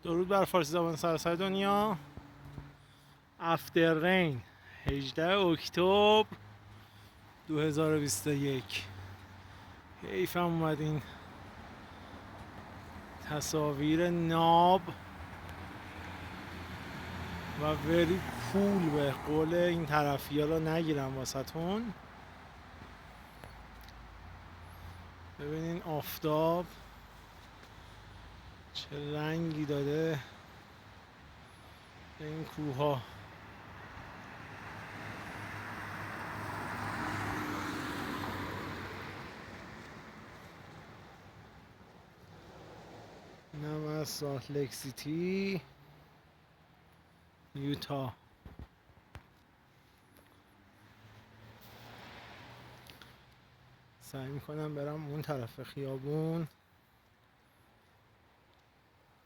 درود بر فارسی زبان سراسر دنیا. افتر رین 18 اکتبر 2021. حیفم اومد این تصاویر ناب و وری کول به قول این طرفی ها رو نگیرم واسهتون. ببینین آفتاب چه رنگی داده به این کوه ها. اینم از سالت لیک سیتی یوتا. سعی میکنم برم اون طرف خیابون.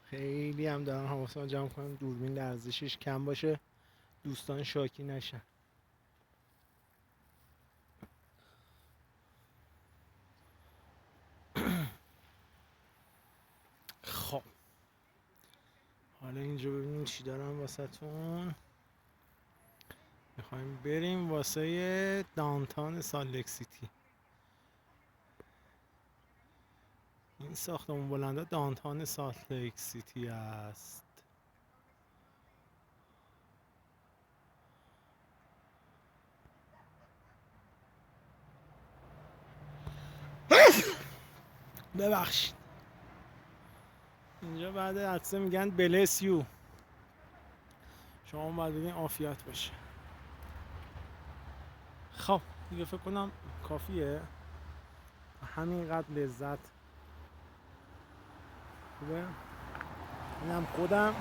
خیلی هم دارم حواسم جمع کنم دوربین لرزشش کم باشه، دوستان شاکی نشن. خب حالا اینجا ببینیم چی دارم واسهتون. میخوایم بریم واسه دانتان سالت لیک سیتی. این ساختمون بلنده دانتان سالت لیک سیتی است. ببخشید اینجا بعد عطسه میگن بلس یو. شما باید بگین عافیت باشه. خب دیگه فکر کنم کافیه. همینقدر لذت خوبه. اینم خودم.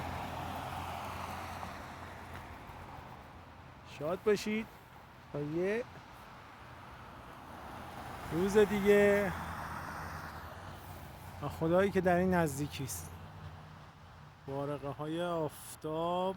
شاد باشید تا یه روز دیگه و خدایی که در این نزدیکی است. بارقه های آفتاب